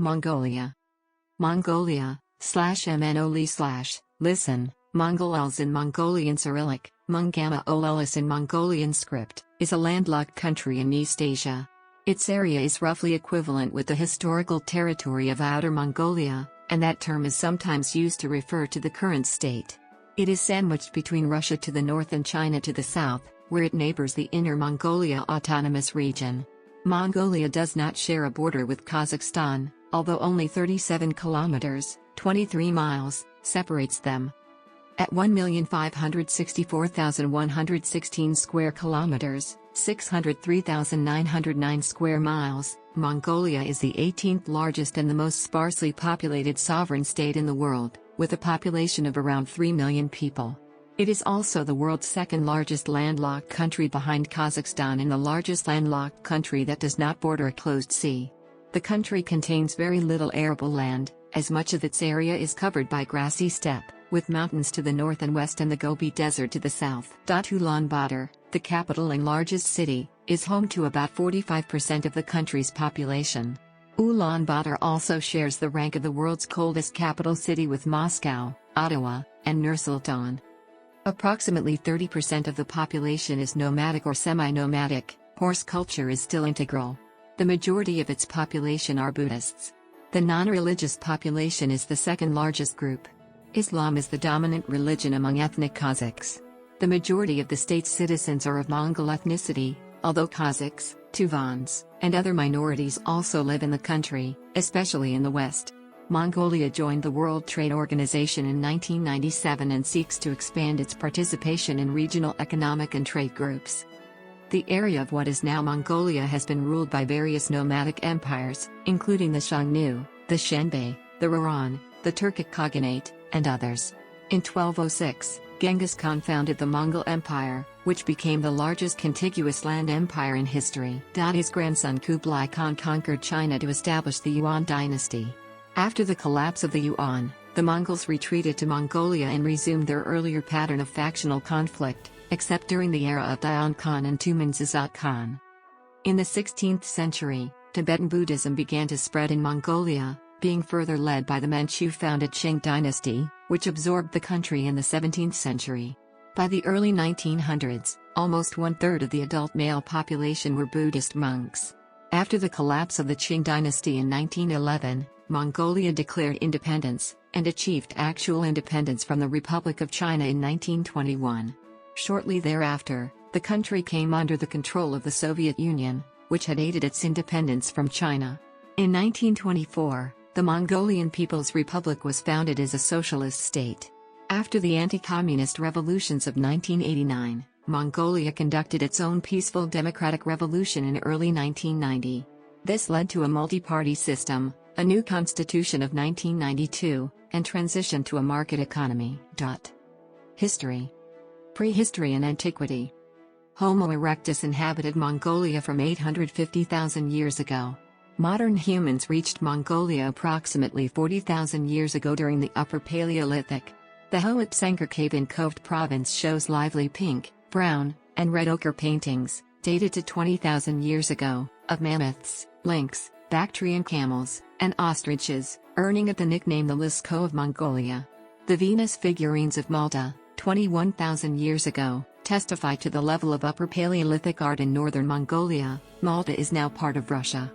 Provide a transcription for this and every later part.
Mongolia. Mongolia, /mnoli/ listen, Mongol Uls in Mongolian Cyrillic, Mongolian Ulus in Mongolian script, is a landlocked country in East Asia. Its area is roughly equivalent with the historical territory of Outer Mongolia, and that term is sometimes used to refer to the current state. It is sandwiched between Russia to the north and China to the south, where it neighbours the Inner Mongolia Autonomous Region. Mongolia does not share a border with Kazakhstan, although only 37 kilometers, 23 miles, separates them. At 1,564,116 square kilometers, 603,909 square miles, Mongolia is the 18th largest and the most sparsely populated sovereign state in the world, with a population of around 3 million people. It is also the world's second largest landlocked country behind Kazakhstan and the largest landlocked country that does not border a closed sea. The country contains very little arable land, as much of its area is covered by grassy steppe, with mountains to the north and west and the Gobi Desert to the south. Ulaanbaatar, the capital and largest city, is home to about 45% of the country's population. Ulaanbaatar also shares the rank of the world's coldest capital city with Moscow, Ottawa, and Nur-Sultan. Approximately 30% of the population is nomadic or semi-nomadic. Horse culture is still integral. The majority of its population are Buddhists. The non-religious population is the second largest group. Islam is the dominant religion among ethnic Kazakhs. The majority of the state's citizens are of Mongol ethnicity, although Kazakhs, Tuvans, and other minorities also live in the country, especially in the west. Mongolia joined the World Trade Organization in 1997 and seeks to expand its participation in regional economic and trade groups. The area of what is now Mongolia has been ruled by various nomadic empires, including the Xiongnu, the Xianbei, the Rouran, the Turkic Khaganate, and others. In 1206, Genghis Khan founded the Mongol Empire, which became the largest contiguous land empire in history. His grandson Kublai Khan conquered China to establish the Yuan dynasty. After the collapse of the Yuan, the Mongols retreated to Mongolia and resumed their earlier pattern of factional conflict, except during the era of Altan Khan and Tumanzazat Khan. In the 16th century, Tibetan Buddhism began to spread in Mongolia, being further led by the Manchu-founded Qing dynasty, which absorbed the country in the 17th century. By the early 1900s, almost one-third of the adult male population were Buddhist monks. After the collapse of the Qing dynasty in 1911, Mongolia declared independence, and achieved actual independence from the Republic of China in 1921. Shortly thereafter, the country came under the control of the Soviet Union, which had aided its independence from China. In 1924, the Mongolian People's Republic was founded as a socialist state. After the anti-communist revolutions of 1989, Mongolia conducted its own peaceful democratic revolution in early 1990. This led to a multi-party system, a new constitution of 1992, and transition to a market economy. History. Prehistory and Antiquity. Homo erectus inhabited Mongolia from 850,000 years ago. Modern humans reached Mongolia approximately 40,000 years ago during the Upper Paleolithic. The Hoat-Senker cave in Koft province shows lively pink, brown, and red ochre paintings, dated to 20,000 years ago, of mammoths, lynx, Bactrian camels, and ostriches, earning it the nickname the Lascaux of Mongolia. The Venus figurines of Malta, 21,000 years ago, testify to the level of Upper Paleolithic art in northern Mongolia. Malta is now part of Russia.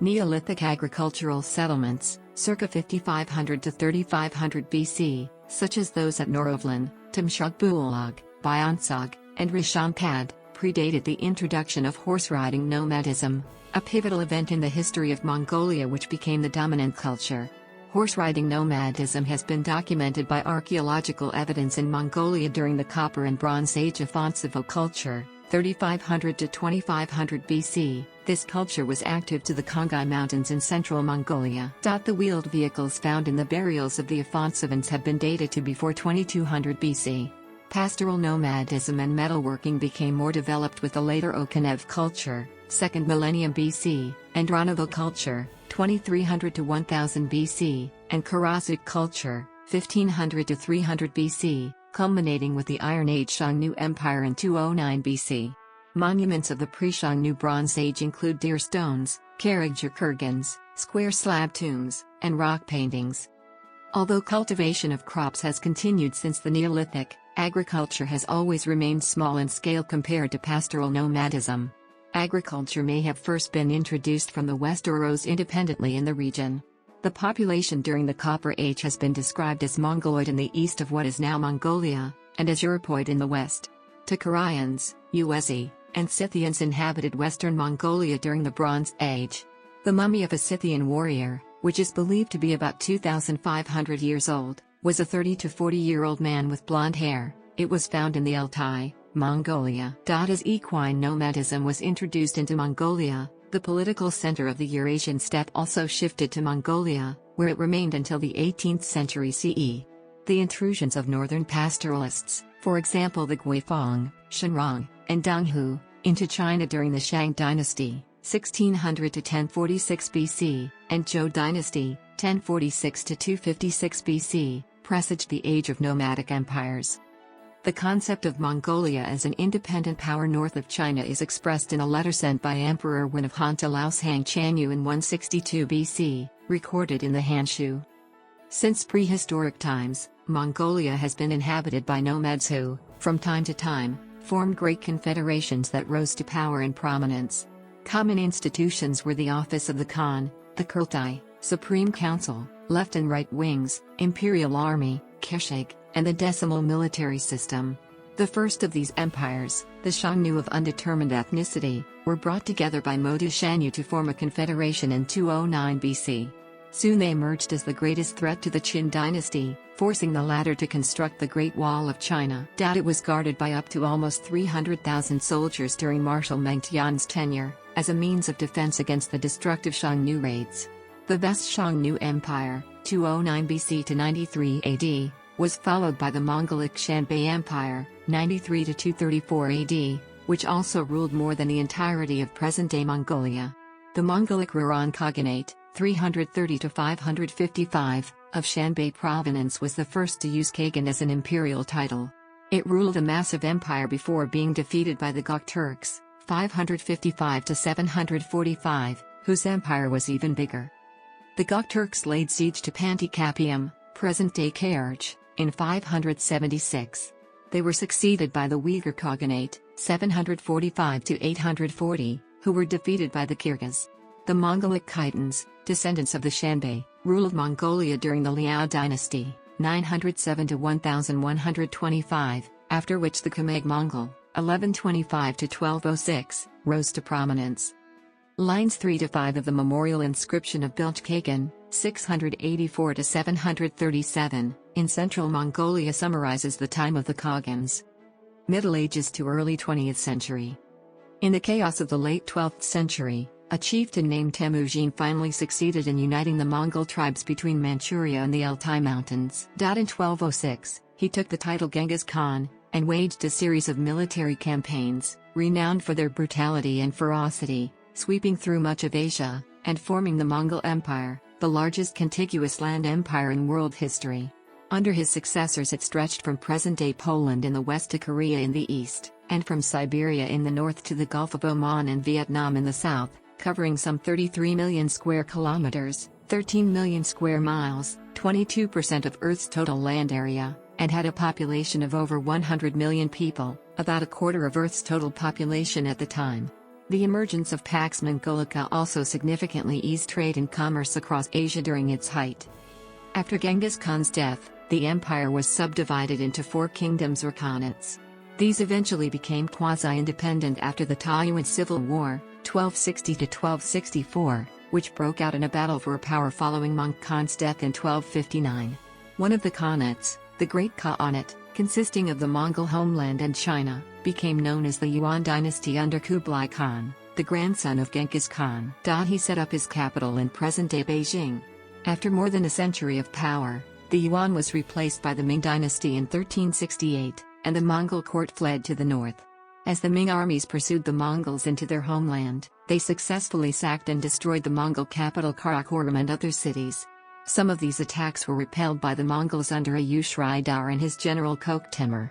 Neolithic agricultural settlements, circa 5500 to 3500 BC, such as those at Norovlan, Tumshugbulag, Byansog, and Rishampad, predated the introduction of horse-riding nomadism, a pivotal event in the history of Mongolia which became the dominant culture. Horse-riding nomadism has been documented by archaeological evidence in Mongolia during the Copper and Bronze Age of Fontsevo culture, 3500 to 2500 BC. This culture was active to the Kongai Mountains in central Mongolia. The wheeled vehicles found in the burials of the Afontsovans have been dated to before 2200 BC. Pastoral nomadism and metalworking became more developed with the later Okhinev culture, 2nd millennium BC, and Ranovo culture, 2300 to 1000 BC, and Karasuk culture, 1500 to 300 BC, culminating with the Iron Age Xiongnu Empire in 209 BC. Monuments of the pre-Xiongnu Bronze Age include deer stones, character kurgans, square slab tombs, and rock paintings. Although cultivation of crops has continued since the Neolithic, agriculture has always remained small in scale compared to pastoral nomadism. Agriculture may have first been introduced from the west or rose independently in the region. The population during the Copper Age has been described as Mongoloid in the east of what is now Mongolia, and as Europoid in the west. Tocharians, Uezi, and Scythians inhabited western Mongolia during the Bronze Age. The mummy of a Scythian warrior, which is believed to be about 2,500 years old, was a 30 to 40-year-old man with blonde hair. It was found in the Altai, Mongolia. As equine nomadism was introduced into Mongolia, the political center of the Eurasian steppe also shifted to Mongolia, where it remained until the 18th century CE. The intrusions of northern pastoralists, for example the Guifang, Shenrong, and Donghu, into China during the Shang dynasty, 1600 to 1046 BC, and Zhou dynasty, 1046 to 256 BC, presaged the age of nomadic empires. The concept of Mongolia as an independent power north of China is expressed in a letter sent by Emperor Wen of Han to Laos Hang Chanyu in 162 BC, recorded in the Hanshu. Since prehistoric times, Mongolia has been inhabited by nomads who, from time to time, formed great confederations that rose to power and prominence. Common institutions were the office of the Khan, the Kurultai, Supreme Council, left and right wings, Imperial Army, Keshig, and the decimal military system. The first of these empires, the Xiongnu of undetermined ethnicity, were brought together by Modu Shanyu to form a confederation in 209 BC. Soon they emerged as the greatest threat to the Qin dynasty, forcing the latter to construct the Great Wall of China. It was guarded by up to almost 300,000 soldiers during Marshal Meng Tian's tenure, as a means of defense against the destructive Xiongnu raids. The vast Xiongnu Empire, 209 BC to 93 AD, was followed by the Mongolic Shanbei Empire, 93 to 234 AD, which also ruled more than the entirety of present-day Mongolia. The Mongolic Rouran Khaganate, 330 to 555, of Shanbei provenance was the first to use Kagan as an imperial title. It ruled a massive empire before being defeated by the Gokturks, 555 to 745, whose empire was even bigger. The Gokturks laid siege to Panticapaeum, present-day Kayarch, in 576. They were succeeded by the Uyghur Khaganate, 745 to 840, who were defeated by the Kyrgyz. The Mongolic Itens, descendants of the Shanbei, ruled Mongolia during the Liao dynasty, 907 to 1125, after which the Khmer Mongol, 1125 to 1206, rose to prominence. Lines 3 to 5 of the memorial inscription of Bilge Kagan, 684 to 737, in central Mongolia summarizes the time of the Khagans. Middle Ages to early 20th century. In the chaos of the late 12th century, a chieftain named Temujin finally succeeded in uniting the Mongol tribes between Manchuria and the Altai Mountains. In 1206, he took the title Genghis Khan, and waged a series of military campaigns, renowned for their brutality and ferocity, sweeping through much of Asia, and forming the Mongol Empire, the largest contiguous land empire in world history. Under his successors it stretched from present-day Poland in the west to Korea in the east, and from Siberia in the north to the Gulf of Oman and Vietnam in the south, covering some 33 million square kilometers, 13 million square miles, 22% of Earth's total land area, and had a population of over 100 million people, about a quarter of Earth's total population at the time. The emergence of Pax Mongolica also significantly eased trade and commerce across Asia during its height. After Genghis Khan's death, the empire was subdivided into 4 kingdoms or khanates. These eventually became quasi-independent after the Taiyuan Civil War, 1260 to 1264, which broke out in a battle for power following Meng Khan's death in 1259. One of the khanates, the Great Khanate, consisting of the Mongol homeland and China, became known as the Yuan dynasty under Kublai Khan, the grandson of Genghis Khan. He set up his capital in present-day Beijing. After more than a century of power, the Yuan was replaced by the Ming dynasty in 1368, and the Mongol court fled to the north. As the Ming armies pursued the Mongols into their homeland, they successfully sacked and destroyed the Mongol capital Karakoram and other cities. Some of these attacks were repelled by the Mongols under Ayush Rai Daur and his general Koktemur.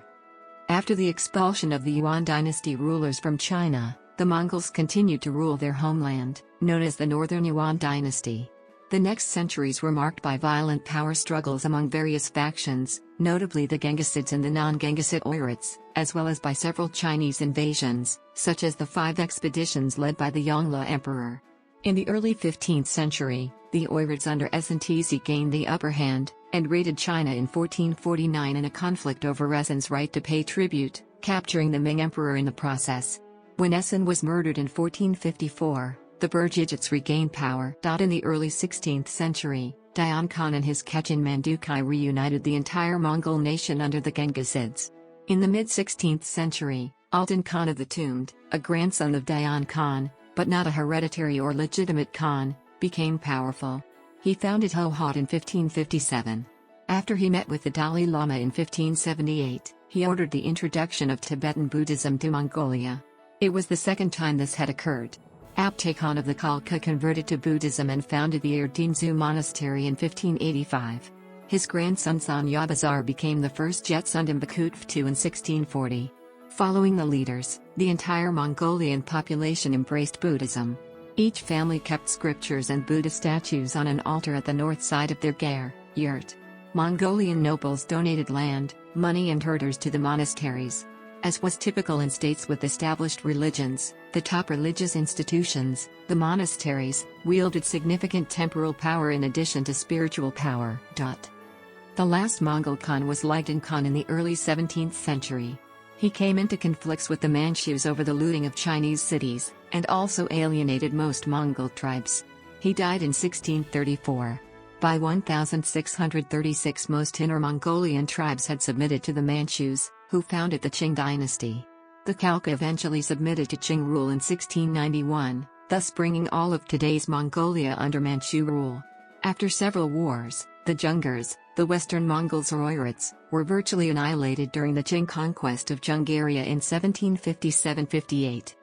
After the expulsion of the Yuan dynasty rulers from China, the Mongols continued to rule their homeland, known as the Northern Yuan dynasty. The next centuries were marked by violent power struggles among various factions, notably the Genghisids and the non-Genghis Oirids, as well as by several Chinese invasions, such as the 5 expeditions led by the Yongle Emperor. In the early 15th century, the Oirids under Esentysi gained the upper hand, and raided China in 1449 in a conflict over Esen's right to pay tribute, capturing the Ming Emperor in the process. When Esen was murdered in 1454, the Burjigits regained power. In the early 16th century, Dayan Khan and his Kechin Mandukai reunited the entire Mongol nation under the Genghisids. In the mid-16th century, Altan Khan of the Tombed, a grandson of Dayan Khan, but not a hereditary or legitimate Khan, became powerful. He founded Hohhot in 1557. After he met with the Dalai Lama in 1578, he ordered the introduction of Tibetan Buddhism to Mongolia. It was the second time this had occurred. Abte Khan of the Khalkha converted to Buddhism and founded the Erdinzu monastery in 1585. His grandson Sanyabazar became the first Jetsundam Bakutftu in 1640. Following the leaders, the entire Mongolian population embraced Buddhism. Each family kept scriptures and Buddha statues on an altar at the north side of their ger, yurt. Mongolian nobles donated land, money and herders to the monasteries. As was typical in states with established religions, the top religious institutions, the monasteries, wielded significant temporal power in addition to spiritual power. The last Mongol Khan was Lygden Khan in the early 17th century. He came into conflicts with the Manchus over the looting of Chinese cities, and also alienated most Mongol tribes. He died in 1634. By 1636 most Inner Mongolian tribes had submitted to the Manchus, who founded the Qing dynasty. The Khalkha eventually submitted to Qing rule in 1691, thus bringing all of today's Mongolia under Manchu rule. After several wars, the Dzungars, the Western Mongols or Oirids, were virtually annihilated during the Qing conquest of Dzungaria in 1757–58.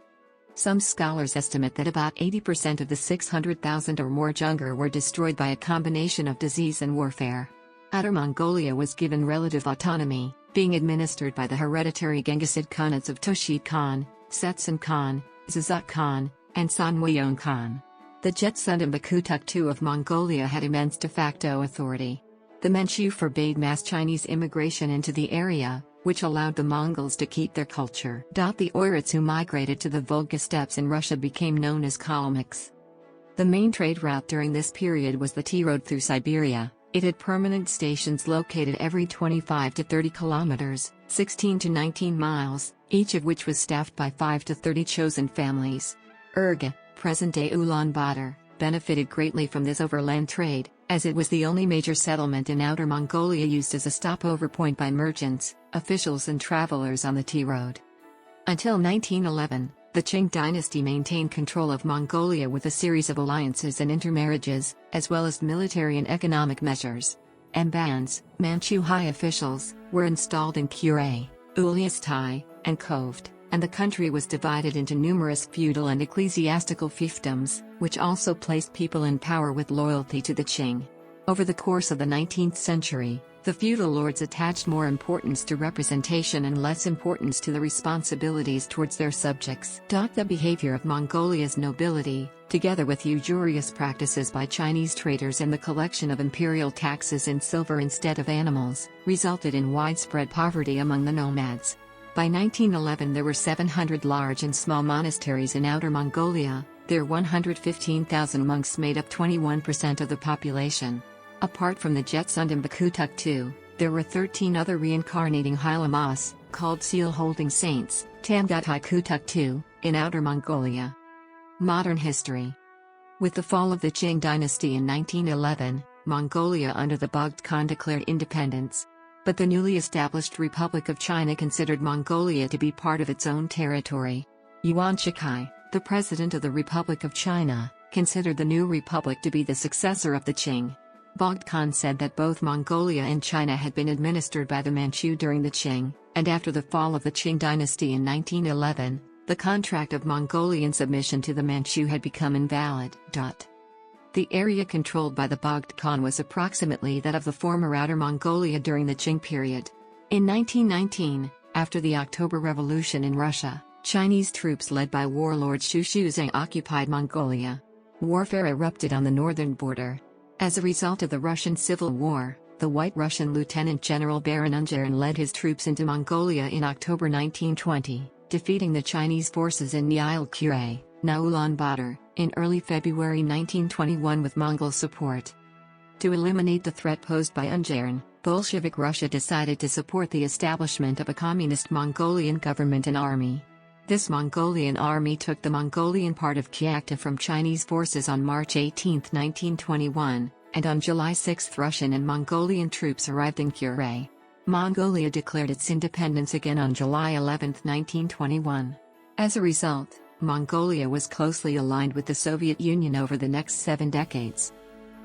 Some scholars estimate that about 80% of the 600,000 or more Dzungar were destroyed by a combination of disease and warfare. Outer Mongolia was given relative autonomy, being administered by the hereditary Genghisid Khanates of Toshid Khan, Setsun Khan, Zazut Khan, and Sanwayong Khan. The Jetsundam Bakutuk of Mongolia had immense de facto authority. The Manchu forbade mass Chinese immigration into the area, which allowed the Mongols to keep their culture. The Oirids who migrated to the Volga steppes in Russia became known as Kalmyks. The main trade route during this period was the tea road through Siberia. It had permanent stations located every 25 to 30 kilometers, 16 to 19 miles, each of which was staffed by 5 to 30 chosen families. Urga, present-day Ulaanbaatar, benefited greatly from this overland trade, as it was the only major settlement in Outer Mongolia used as a stopover point by merchants, officials and travelers on the tea road. Until 1911, the Qing dynasty maintained control of Mongolia with a series of alliances and intermarriages, as well as military and economic measures. Mbans, Manchu high officials, were installed in Kure, Uliastai, and Kovd, and the country was divided into numerous feudal and ecclesiastical fiefdoms, which also placed people in power with loyalty to the Qing. Over the course of the 19th century, the feudal lords attached more importance to representation and less importance to the responsibilities towards their subjects. The behavior of Mongolia's nobility, together with usurious practices by Chinese traders and the collection of imperial taxes in silver instead of animals, resulted in widespread poverty among the nomads. By 1911 there were 700 large and small monasteries in Outer Mongolia. Their 115,000 monks made up 21% of the population. Apart from the Jetsundam Bakutuk, there were 13 other reincarnating Hylamas, called seal-holding saints, Tamgutai Kutuk, in Outer Mongolia. Modern history. With the fall of the Qing dynasty in 1911, Mongolia under the Bogd Khan declared independence. But the newly established Republic of China considered Mongolia to be part of its own territory. Yuan Shikai, the president of the Republic of China, considered the new republic to be the successor of the Qing. Bogd Khan said that both Mongolia and China had been administered by the Manchu during the Qing, and after the fall of the Qing dynasty in 1911, the contract of Mongolian submission to the Manchu had become invalid. The area controlled by the Bogd Khan was approximately that of the former Outer Mongolia during the Qing period. In 1919, After the October Revolution in Russia, Chinese troops led by warlord Xu Shuzheng occupied Mongolia. Warfare erupted on the northern border. As a result of the Russian Civil War, the White Russian Lieutenant General Baron Ungern led his troops into Mongolia in October 1920, defeating the Chinese forces in Neolithic, now Ulaanbaatar, in early February 1921 with Mongol support. To eliminate the threat posed by Ungern, Bolshevik Russia decided to support the establishment of a communist Mongolian government and army. This Mongolian army took the Mongolian part of Kyakhta from Chinese forces on March 18, 1921, and on July 6 Russian and Mongolian troops arrived in Kure. Mongolia declared its independence again on July 11, 1921. As a result, Mongolia was closely aligned with the Soviet Union over the next 7 decades.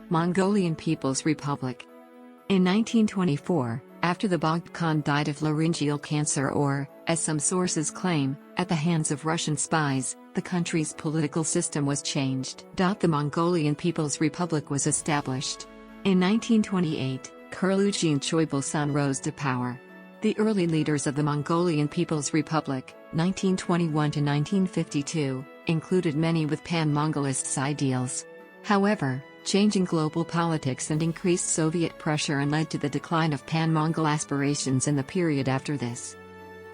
Mongolian People's Republic. In 1924, after the Altan Khan died of laryngeal cancer or, as some sources claim, at the hands of Russian spies, the country's political system was changed. The Mongolian People's Republic was established. In 1928, Khureludjin Choibalsan rose to power. The early leaders of the Mongolian People's Republic, 1921 to 1952, included many with pan-Mongolist ideals. However, changing global politics and increased Soviet pressure led to the decline of pan-Mongol aspirations in the period after this.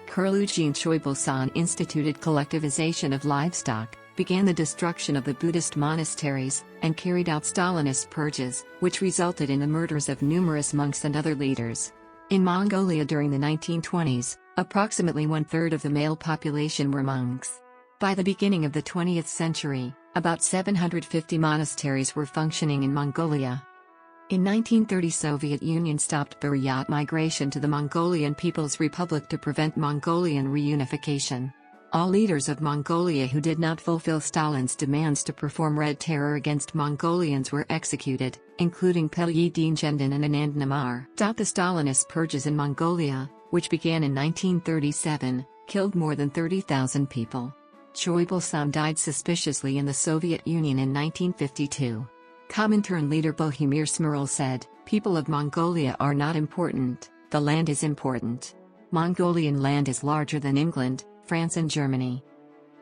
Khureludjin Choibalsan instituted collectivization of livestock, began the destruction of the Buddhist monasteries, and carried out Stalinist purges, which resulted in the murders of numerous monks and other leaders. In Mongolia during the 1920s, approximately 1/3 of the male population were monks. By the beginning of the 20th century, about 750 monasteries were functioning in Mongolia. In 1930, Soviet Union stopped Buryat migration to the Mongolian People's Republic to prevent Mongolian reunification. All leaders of Mongolia who did not fulfill Stalin's demands to perform Red Terror against Mongolians were executed, including Pelyidin Gendin and Anand Namar. The Stalinist purges in Mongolia, which began in 1937, killed more than 30,000 people. Choibalsan died suspiciously in the Soviet Union in 1952. Comintern leader Bohumir Smirl said, "People of Mongolia are not important, the land is important. Mongolian land is larger than England, France and Germany."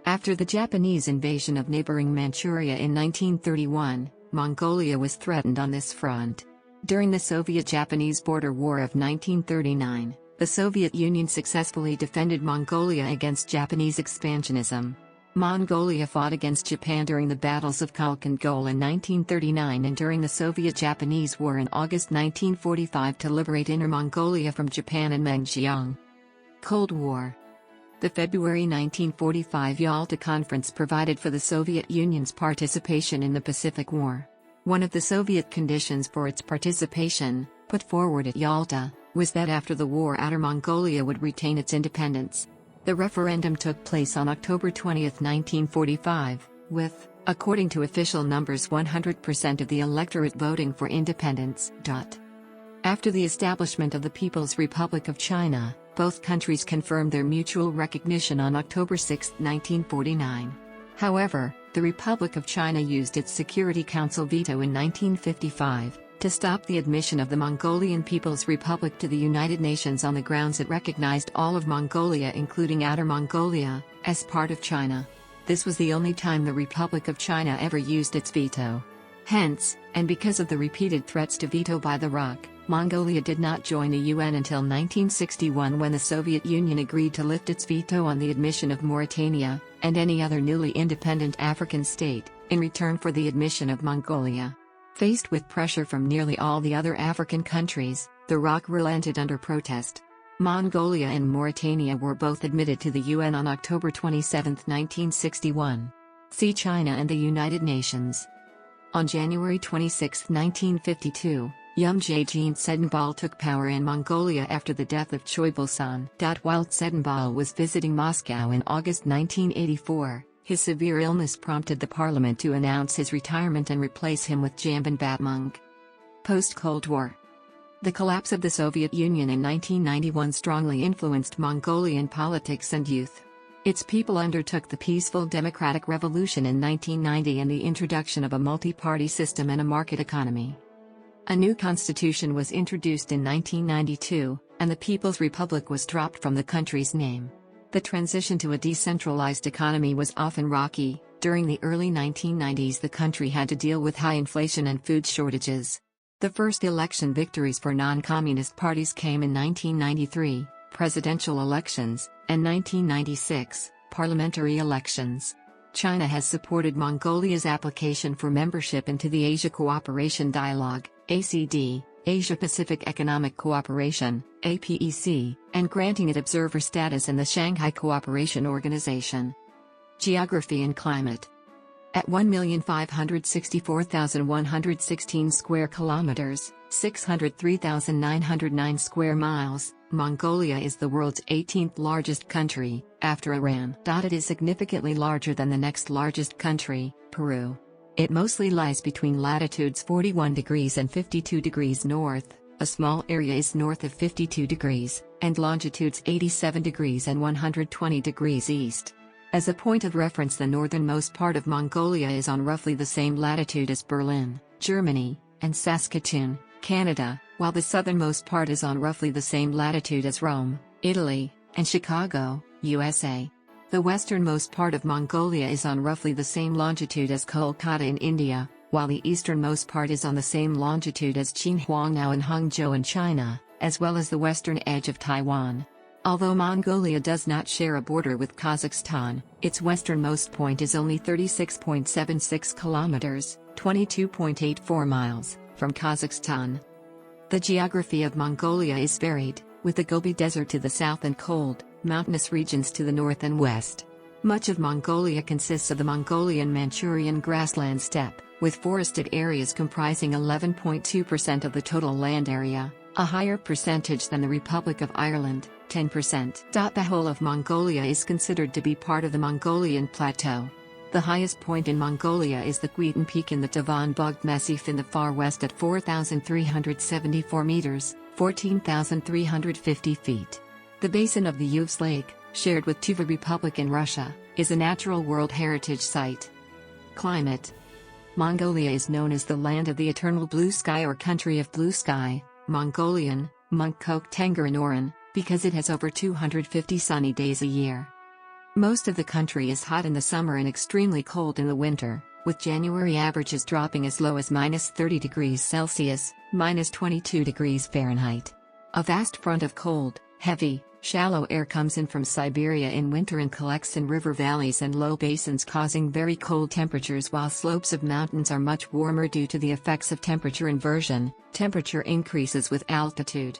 After the Japanese invasion of neighboring Manchuria in 1931, Mongolia was threatened on this front. During the Soviet-Japanese Border War of 1939, the Soviet Union successfully defended Mongolia against Japanese expansionism. Mongolia fought against Japan during the battles of Khalkhin Gol in 1939 and during the Soviet-Japanese War in August 1945 to liberate Inner Mongolia from Japan and Mengjiang. Cold War. The February 1945 Yalta Conference provided for the Soviet Union's participation in the Pacific War. One of the Soviet conditions for its participation, put forward at Yalta, was that after the war Outer Mongolia would retain its independence. The referendum took place on October 20, 1945, with, according to official numbers, 100% of the electorate voting for independence. After the establishment of the People's Republic of China, both countries confirmed their mutual recognition on October 6, 1949. However, the Republic of China used its Security Council veto in 1955 to stop the admission of the Mongolian People's Republic to the United Nations on the grounds it recognized all of Mongolia, including Outer Mongolia, as part of China. This was the only time the Republic of China ever used its veto. Hence, and because of the repeated threats to veto by the ROC, Mongolia did not join the UN until 1961 when the Soviet Union agreed to lift its veto on the admission of Mauritania, and any other newly independent African state, in return for the admission of Mongolia. Faced with pressure from nearly all the other African countries, the ROC relented under protest. Mongolia and Mauritania were both admitted to the UN on October 27, 1961. See China and the United Nations. On January 26, 1952, Umjajin Tsedenbal took power in Mongolia after the death of Choibalsan. While Tsedenbal was visiting Moscow in August 1984, his severe illness prompted the parliament to announce his retirement and replace him with Jamban Batmung. Post-Cold War. The collapse of the Soviet Union in 1991 strongly influenced Mongolian politics and youth. Its people undertook the peaceful democratic revolution in 1990 and the introduction of a multi-party system and a market economy. A new constitution was introduced in 1992, and the People's Republic was dropped from the country's name. The transition to a decentralized economy was often rocky. During the early 1990s, the country had to deal with high inflation and food shortages. The first election victories for non-communist parties came in 1993, presidential elections, and 1996, parliamentary elections. China has supported Mongolia's application for membership into the Asia Cooperation Dialogue, ACD, Asia-Pacific Economic Cooperation, APEC, and granting it observer status in the Shanghai Cooperation Organization. Geography and climate. At 1,564,116 square kilometers, 603,909 square miles, Mongolia is the world's 18th largest country, after Iran. It is significantly larger than the next largest country, Peru. It mostly lies between latitudes 41 degrees and 52 degrees north, a small area is north of 52 degrees, and longitudes 87 degrees and 120 degrees east. As a point of reference, the northernmost part of Mongolia is on roughly the same latitude as Berlin, Germany, and Saskatoon, Canada, while the southernmost part is on roughly the same latitude as Rome, Italy, and Chicago, USA. The westernmost part of Mongolia is on roughly the same longitude as Kolkata in India, while the easternmost part is on the same longitude as Qinhuangdao and Hangzhou in China, as well as the western edge of Taiwan. Although Mongolia does not share a border with Kazakhstan, its westernmost point is only 36.76 kilometers, 22.84 miles, from Kazakhstan. The geography of Mongolia is varied, with the Gobi Desert to the south and cold, mountainous regions to the north and west. Much of Mongolia consists of the Mongolian Manchurian grassland steppe, with forested areas comprising 11.2% of the total land area, a higher percentage than the Republic of Ireland, 10%. The whole of Mongolia is considered to be part of the Mongolian Plateau. The highest point in Mongolia is the Guidan Peak in the Tavan Bogd Massif in the far west at 4,374 meters, 14,350 feet. The basin of the Uvs Lake, shared with Tuva Republic in Russia, is a natural World Heritage Site. Climate. Mongolia is known as the land of the eternal blue sky or country of blue sky, Mongolian, mɒn̆ɡoʊliə, because it has over 250 sunny days a year. Most of the country is hot in the summer and extremely cold in the winter, with January averages dropping as low as -30 degrees Celsius, -22 degrees Fahrenheit. A vast front of cold, heavy, shallow air comes in from Siberia in winter and collects in river valleys and low basins, causing very cold temperatures, while slopes of mountains are much warmer due to the effects of temperature inversion. Temperature increases with altitude.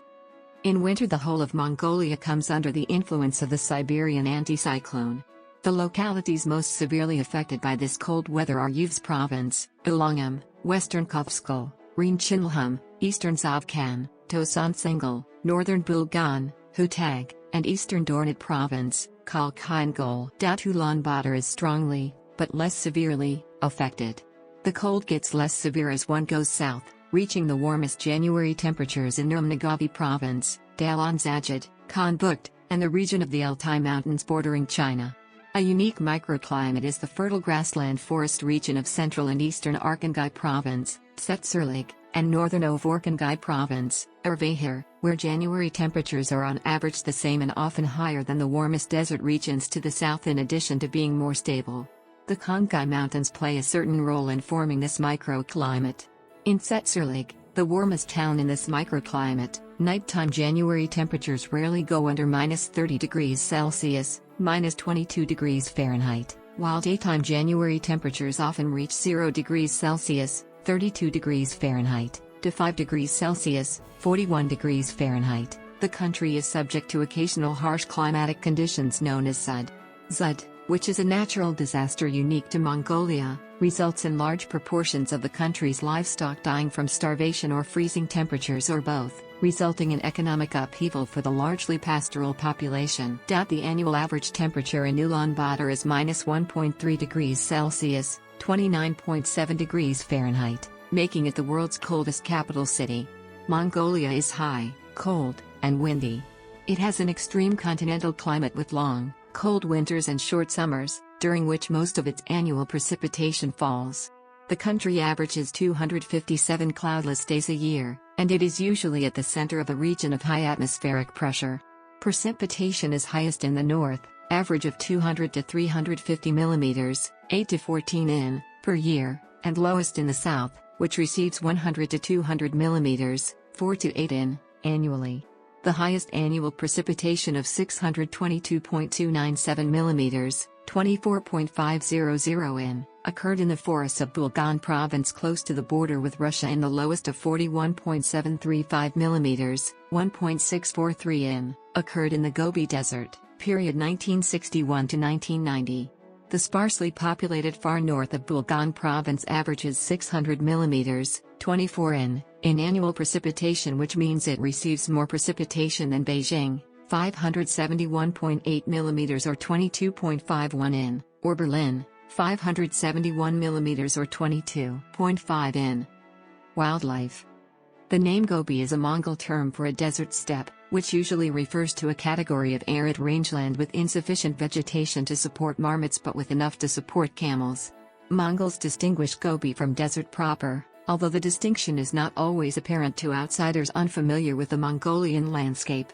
In winter, the whole of Mongolia comes under the influence of the Siberian Anticyclone. The localities most severely affected by this cold weather are Uvs Province, Ilongim, Western Kovskal, Rinchilhum, Eastern Zavkan, Tosan Singal, Northern Bulgan, Hutag, and Eastern Dornat Province, Khalkhin-Gol. Ulaanbaatar is strongly, but less severely, affected. The cold gets less severe as one goes south, reaching the warmest January temperatures in mɒnɒ्ggоʊlië Province, Dalon Zajid, Khan Bukht, and the region of the Altai Mountains bordering China. A unique microclimate is the fertile grassland forest region of central and eastern Arkhangai Province, Tsetserlik, and northern Ovorkhangai Province, Ervahir, where January temperatures are on average the same and often higher than the warmest desert regions to the south, in addition to being more stable. The Khangai Mountains play a certain role in forming this microclimate. In Tsetserlik, the warmest town in this microclimate, nighttime January temperatures rarely go under -30 degrees Celsius, -22 degrees Fahrenheit, while daytime January temperatures often reach 0 degrees Celsius, 32 degrees Fahrenheit, to 5 degrees Celsius, 41 degrees Fahrenheit. The country is subject to occasional harsh climatic conditions known as Zud. Zud, which is a natural disaster unique to Mongolia, results in large proportions of the country's livestock dying from starvation or freezing temperatures or both, resulting in economic upheaval for the largely pastoral population. The annual average temperature in Ulaanbaatar is -1.3 degrees Celsius, 29.7 degrees Fahrenheit, making it the world's coldest capital city. Mongolia is high, cold, and windy. It has an extreme continental climate with long, cold winters and short summers, during which most of its annual precipitation falls. The country averages 257 cloudless days a year, and it is usually at the center of a region of high atmospheric pressure. Precipitation is highest in the north, average of 200 to 350 millimeters, 8 to 14 in, per year, and lowest in the south, which receives 100 to 200 millimeters, 4 to 8 in, annually. The highest annual precipitation of 622.297 millimeters, 24.500 in, occurred in the forests of Bulgan province close to the border with Russia, and the lowest of 41.735 millimeters, 1.643 in, occurred in the Gobi Desert, period 1961 to 1990. The sparsely populated far north of Bulgan province averages 600 millimeters, 24 in annual precipitation, which means it receives more precipitation than Beijing, 571.8 millimeters or 22.51 in, or Berlin, 571 millimeters or 22.5 in. Wildlife. The name Gobi is a Mongol term for a desert steppe, which usually refers to a category of arid rangeland with insufficient vegetation to support marmots but with enough to support camels. Mongols distinguish Gobi from desert proper, although the distinction is not always apparent to outsiders unfamiliar with the Mongolian landscape.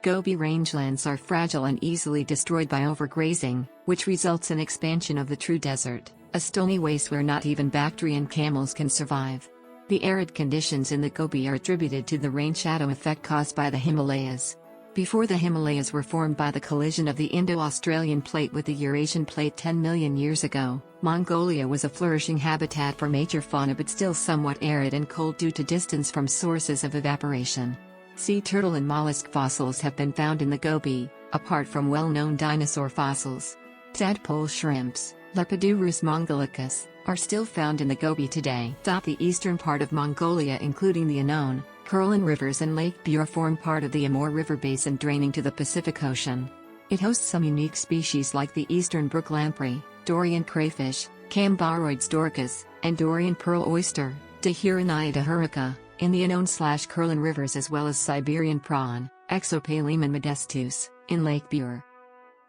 Gobi rangelands are fragile and easily destroyed by overgrazing, which results in expansion of the true desert, a stony waste where not even Bactrian camels can survive. The arid conditions in the Gobi are attributed to the rain shadow effect caused by the Himalayas. Before the Himalayas were formed by the collision of the Indo-Australian plate with the Eurasian plate 10 million years ago, Mongolia was a flourishing habitat for major fauna but still somewhat arid and cold due to distance from sources of evaporation. Sea turtle and mollusk fossils have been found in the Gobi, apart from well-known dinosaur fossils. Tadpole shrimps, Lepidurus mongolicus, are still found in the Gobi today. The eastern part of Mongolia, including the Annone, Kurlan rivers and Lake Bure, form part of the Amur River basin draining to the Pacific Ocean. It hosts some unique species like the eastern brook lamprey, Dorian crayfish, Cambaroides dorcas, and Dorian pearl oyster, Dahirinaida hurica, in the Annone/Kurlan rivers, as well as Siberian prawn, Exopalaemon modestus, in Lake Bure.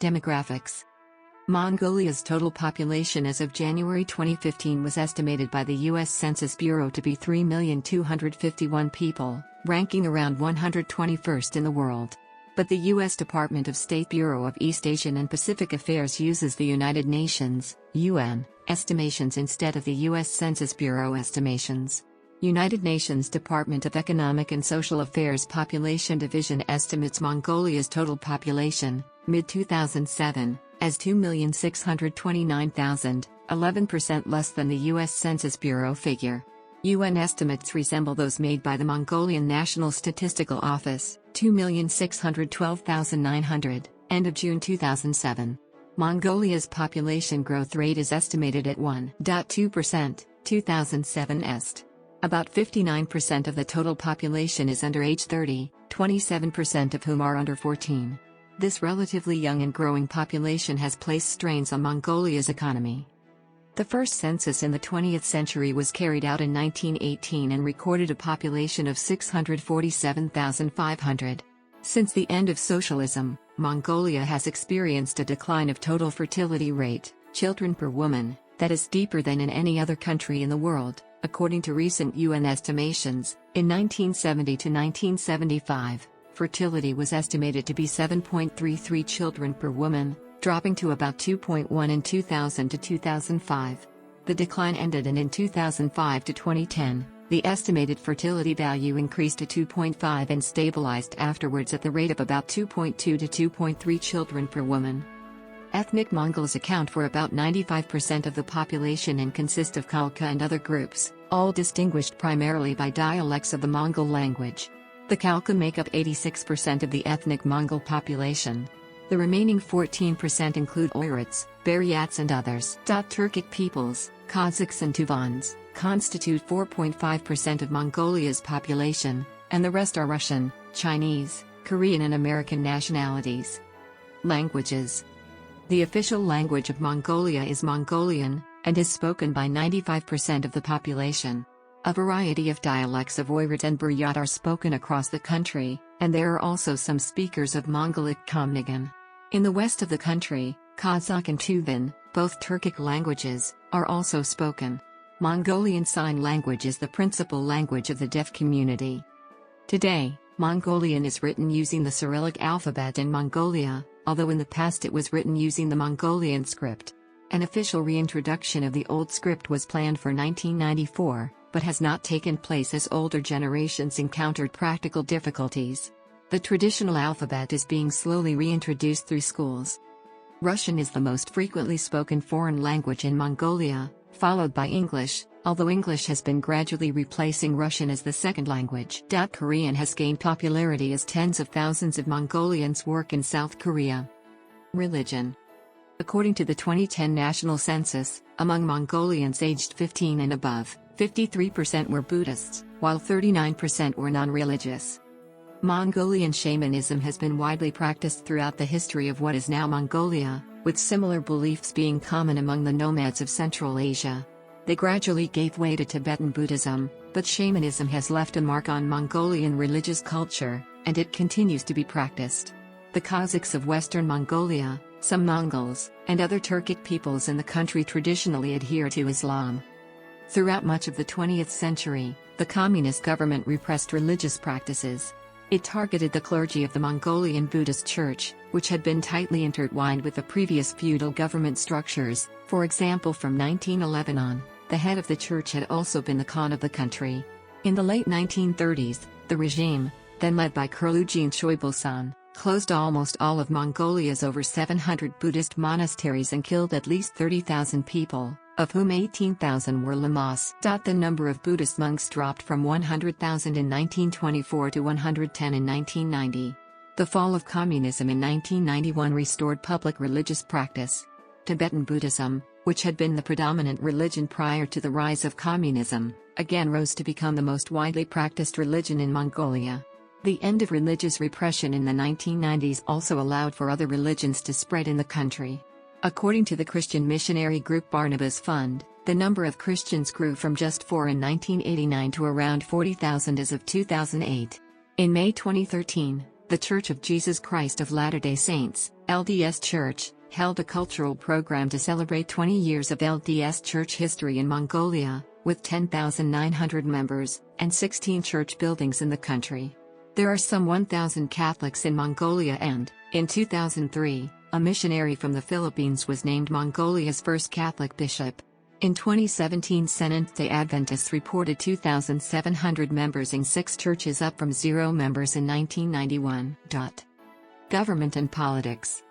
Demographics. Mongolia's total population as of January 2015 was estimated by the U.S. Census Bureau to be 3,251,000 people, ranking around 121st in the world. But the U.S. Department of State Bureau of East Asian and Pacific Affairs uses the United Nations (UN) estimations instead of the U.S. Census Bureau estimations. United Nations Department of Economic and Social Affairs Population Division estimates Mongolia's total population, mid-2007, as 2,629,000, 11% less than the U.S. Census Bureau figure. UN estimates resemble those made by the Mongolian National Statistical Office, 2,612,900, end of June 2007. Mongolia's population growth rate is estimated at 1.2%, 2007 est. About 59% of the total population is under age 30, 27% of whom are under 14. This relatively young and growing population has placed strains on Mongolia's economy. The first census in the 20th century was carried out in 1918 and recorded a population of 647,500. Since the end of socialism, Mongolia has experienced a decline of total fertility rate, children per woman, that is deeper than in any other country in the world, according to recent UN estimations. In 1970 to 1975, fertility was estimated to be 7.33 children per woman, dropping to about 2.1 in 2000 to 2005. The decline ended, and in 2005 to 2010, the estimated fertility value increased to 2.5 and stabilized afterwards at the rate of about 2.2 to 2.3 children per woman. Ethnic Mongols account for about 95% of the population and consist of Khalkha and other groups, all distinguished primarily by dialects of the Mongol language. The Khalkha make up 86% of the ethnic Mongol population. The remaining 14% include Oirats, Buryats and others. Turkic peoples, Kazakhs and Tuvans, constitute 4.5% of Mongolia's population, and the rest are Russian, Chinese, Korean and American nationalities. Languages. The official language of Mongolia is Mongolian, and is spoken by 95% of the population. A variety of dialects of Oirat and Buryat are spoken across the country, and there are also some speakers of Mongolic Communism. In the west of the country, Kazakh and Tuvan, both Turkic languages, are also spoken. Mongolian Sign Language is the principal language of the deaf community. Today, Mongolian is written using the Cyrillic alphabet in Mongolia, although in the past it was written using the Mongolian script. An official reintroduction of the old script was planned for 1994, but has not taken place as older generations encountered practical difficulties. The traditional alphabet is being slowly reintroduced through schools. Russian is the most frequently spoken foreign language in Mongolia, followed by English, although English has been gradually replacing Russian as the second language. Korean has gained popularity as tens of thousands of Mongolians work in South Korea. Religion. According to the 2010 national census, among Mongolians aged 15 and above, 53% were Buddhists, while 39% were non-religious. Mongolian shamanism has been widely practiced throughout the history of what is now Mongolia, with similar beliefs being common among the nomads of Central Asia. They gradually gave way to Tibetan Buddhism, but shamanism has left a mark on Mongolian religious culture, and it continues to be practiced. The Cossacks of Western Mongolia, some Mongols, and other Turkic peoples in the country traditionally adhere to Islam. Throughout much of the 20th century, the communist government repressed religious practices. It targeted the clergy of the Mongolian Buddhist Church, which had been tightly intertwined with the previous feudal government structures. For example, from 1911 on, the head of the church had also been the Khan of the country. In the late 1930s, the regime, then led by Khureludjin Choibalsan, closed almost all of Mongolia's over 700 Buddhist monasteries and killed at least 30,000 people, of whom 18,000 were lamas. The number of Buddhist monks dropped from 100,000 in 1924 to 110 in 1990. The fall of communism in 1991 restored public religious practice. Tibetan Buddhism, which had been the predominant religion prior to the rise of communism, again rose to become the most widely practiced religion in Mongolia. The end of religious repression in the 1990s also allowed for other religions to spread in the country. According to the Christian missionary group Barnabas Fund, the number of Christians grew from just 4 in 1989 to around 40,000 as of 2008. In May 2013, the Church of Jesus Christ of Latter-day Saints, LDS Church, held a cultural program to celebrate 20 years of LDS Church history in Mongolia, with 10,900 members, and 16 church buildings in the country. There are some 1,000 Catholics in Mongolia and, in 2003, a missionary from the Philippines was named Mongolia's first Catholic bishop. In 2017, Seventh-day Adventists reported 2,700 members in 6 churches, up from 0 members in 1991. Government and politics.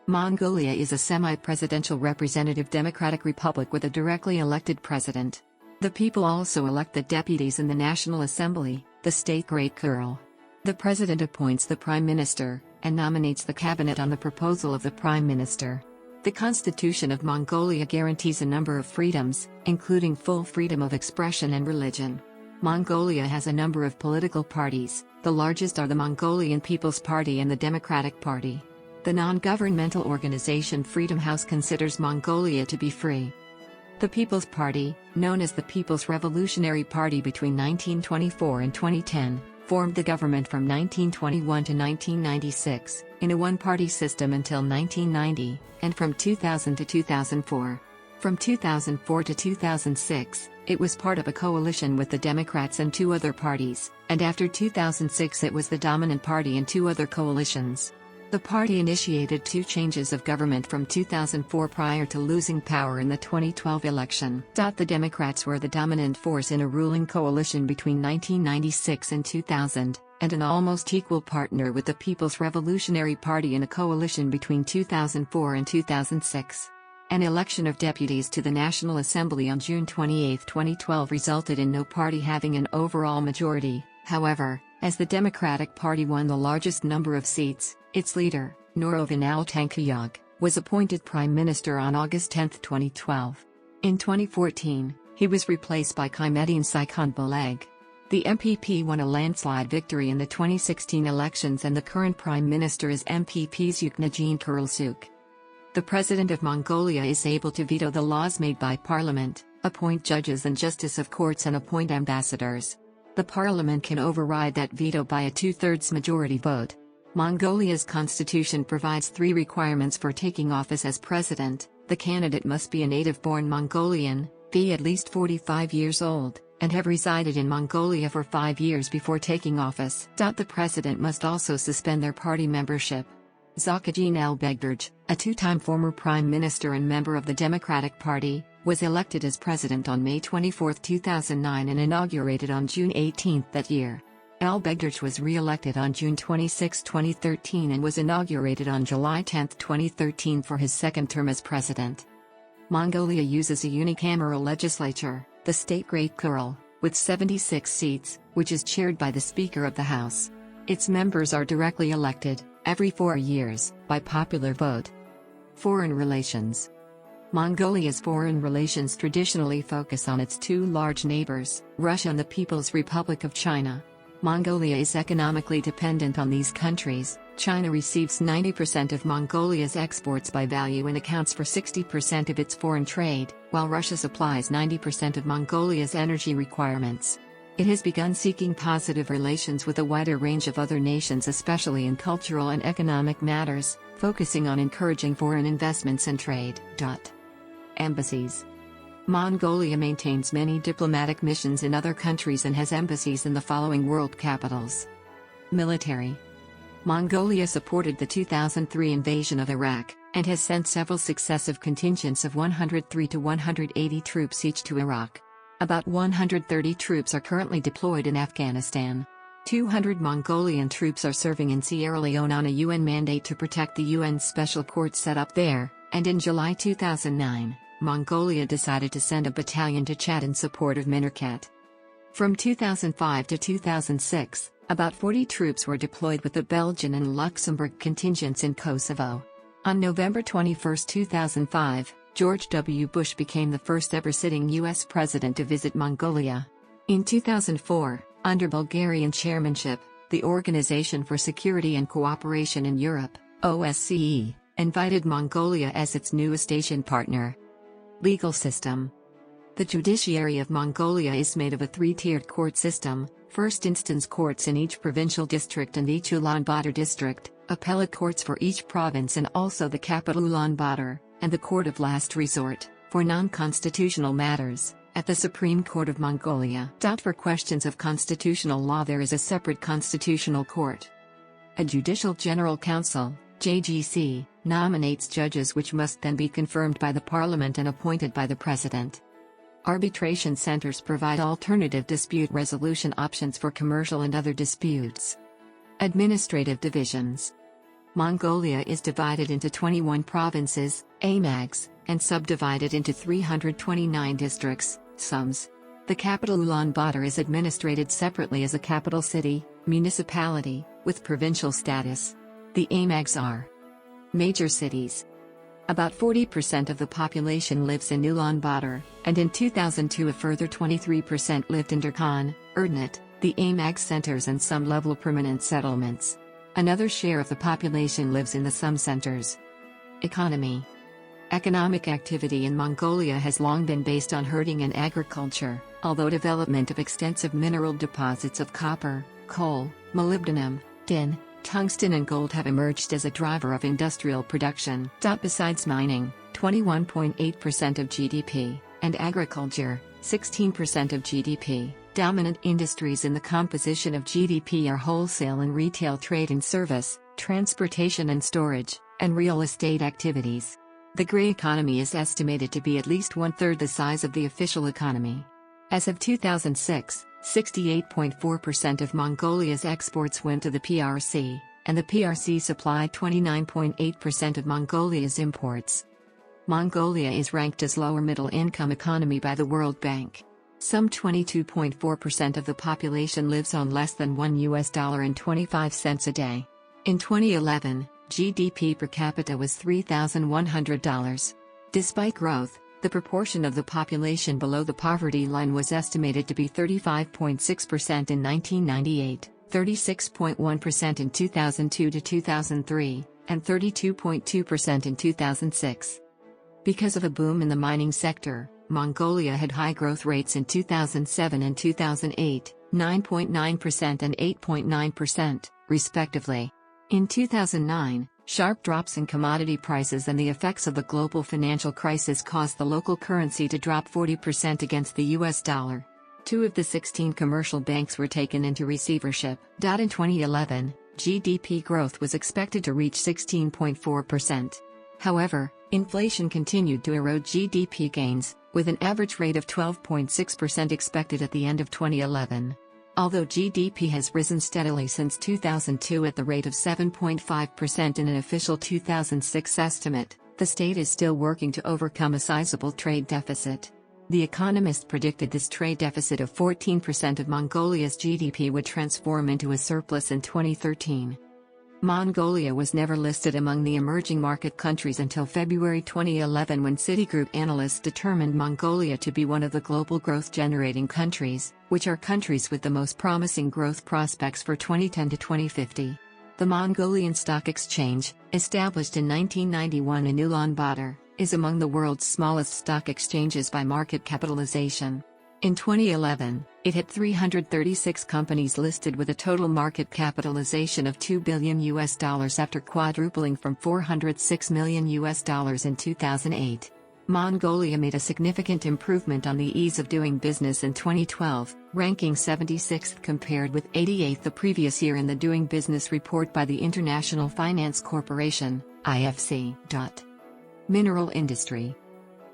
Mongolia is a semi-presidential representative democratic republic with a directly elected president. The people also elect the deputies in the National Assembly, the state Great Khural. The president appoints the prime minister, and nominates the cabinet on the proposal of the prime minister. The Constitution of Mongolia guarantees a number of freedoms, including full freedom of expression and religion. Mongolia has a number of political parties. The largest are the Mongolian People's Party and the Democratic Party. The non-governmental organization Freedom House considers Mongolia to be free. The People's Party, known as the People's Revolutionary Party between 1924 and 2010, formed the government from 1921 to 1996, in a one-party system until 1990, and from 2000 to 2004. From 2004 to 2006, it was part of a coalition with the Democrats and 2 other parties, and after 2006 it was the dominant party in 2 other coalitions. The party initiated 2 changes of government from 2004 prior to losing power in the 2012 election. The Democrats were the dominant force in a ruling coalition between 1996 and 2000, and an almost equal partner with the People's Revolutionary Party in a coalition between 2004 and 2006. An election of deputies to the National Assembly on June 28, 2012 resulted in no party having an overall majority. However, as the Democratic Party won the largest number of seats, its leader, Nurovan Altan Khan, was appointed Prime Minister on August 10, 2012. In 2014, he was replaced by Khymedian Saikhan Balag. The MPP won a landslide victory in the 2016 elections, and the current Prime Minister is MPP's Yuknajin Kurulsuk. The President of Mongolia is able to veto the laws made by Parliament, appoint judges and justice of courts, and appoint ambassadors. The Parliament can override that veto by a 2/3 majority vote. Mongolia's constitution provides 3 requirements for taking office as president. The candidate must be a native-born Mongolian, be at least 45 years old, and have resided in Mongolia for 5 years before taking office. The president must also suspend their party membership. Zahkedin Elbegdurj, a two-time former prime minister and member of the Democratic Party, was elected as president on May 24, 2009 and inaugurated on June 18 that year. Elbegdurj was re-elected on June 26, 2013 and was inaugurated on July 10, 2013 for his second term as president. Mongolia uses a unicameral legislature, the State Great Khural, with 76 seats, which is chaired by the Speaker of the House. Its members are directly elected, every 4 years, by popular vote. Foreign relations. Mongolia's foreign relations traditionally focus on its two large neighbors, Russia and the People's Republic of China. Mongolia is economically dependent on these countries. China receives 90% of Mongolia's exports by value and accounts for 60% of its foreign trade, while Russia supplies 90% of Mongolia's energy requirements. It has begun seeking positive relations with a wider range of other nations, especially in cultural and economic matters, focusing on encouraging foreign investments and trade. Embassies. Mongolia maintains many diplomatic missions in other countries and has embassies in the following world capitals. Military. Mongolia supported the 2003 invasion of Iraq, and has sent several successive contingents of 103 to 180 troops each to Iraq. About 130 troops are currently deployed in Afghanistan. 200 Mongolian troops are serving in Sierra Leone on a UN mandate to protect the UN special court set up there, and in July 2009, Mongolia decided to send a battalion to Chad in support of mɒnɒ्ggoʊliə. From 2005 to 2006, about 40 troops were deployed with the Belgian and Luxembourg contingents in Kosovo. On November 21, 2005, George W. Bush became the first ever sitting U.S. president to visit Mongolia. In 2004, under Bulgarian chairmanship, the Organization for Security and Cooperation in Europe, OSCE, invited Mongolia as its newest Asian partner. Legal system. The Judiciary of Mongolia is made of a three-tiered court system: first instance courts in each provincial district and each Ulaanbaatar district, appellate courts for each province and also the capital Ulaanbaatar, and the court of last resort, for non-constitutional matters, at the Supreme Court of Mongolia. For questions of constitutional law there is a separate constitutional court. A Judicial General Council, JGC, nominates judges which must then be confirmed by the parliament and appointed by the president. Arbitration centers provide alternative dispute resolution options for commercial and other disputes. Administrative divisions. Mongolia is divided into 21 provinces, AMAGs, and subdivided into 329 districts, SUMs. The capital Ulaanbaatar is administrated separately as a capital city, municipality, with provincial status. The AMAGs are major cities. About 40% of the population lives in Ulaanbaatar, and in 2002 a further 23% lived in Durkhan, Erdnit, the AMAG centers and some level permanent settlements. Another share of the population lives in the SUM centers. Economy. Economic activity in Mongolia has long been based on herding and agriculture, although development of extensive mineral deposits of copper, coal, molybdenum, tin, tungsten and gold have emerged as a driver of industrial production. Besides mining, 21.8% of GDP, and agriculture, 16% of GDP, dominant industries in the composition of GDP are wholesale and retail trade and service, transportation and storage, and real estate activities. The grey economy is estimated to be at least one-third the size of the official economy. As of 2006, 68.4% of Mongolia's exports went to the PRC, and the PRC supplied 29.8% of Mongolia's imports. Mongolia is ranked as lower middle income economy by the World Bank. Some 22.4% of the population lives on less than $1.25 a day. In 2011, GDP per capita was $3,100. Despite growth, the proportion of the population below the poverty line was estimated to be 35.6% in 1998, 36.1% in 2002 to 2003, and 32.2% in 2006. Because of a boom in the mining sector, Mongolia had high growth rates in 2007 and 2008, 9.9% and 8.9%, respectively. In 2009, Sharp drops in commodity prices and the effects of the global financial crisis caused the local currency to drop 40% against the US dollar. 2 of the 16 commercial banks were taken into receivership. In 2011, GDP growth was expected to reach 16.4%. However, inflation continued to erode GDP gains, with an average rate of 12.6% expected at the end of 2011. Although GDP has risen steadily since 2002 at the rate of 7.5% in an official 2006 estimate, the state is still working to overcome a sizable trade deficit. The economist predicted this trade deficit of 14% of Mongolia's GDP would transform into a surplus in 2013. Mongolia was never listed among the emerging market countries until February 2011, when Citigroup analysts determined Mongolia to be one of the global growth-generating countries, which are countries with the most promising growth prospects for 2010 to 2050. The Mongolian Stock Exchange, established in 1991 in Ulaanbaatar, is among the world's smallest stock exchanges by market capitalization. In 2011, it had 336 companies listed with a total market capitalization of $2 billion after quadrupling from $406 million in 2008. Mongolia made a significant improvement on the ease of doing business in 2012, ranking 76th compared with 88th the previous year in the Doing Business report by the International Finance Corporation, IFC. Mineral industry.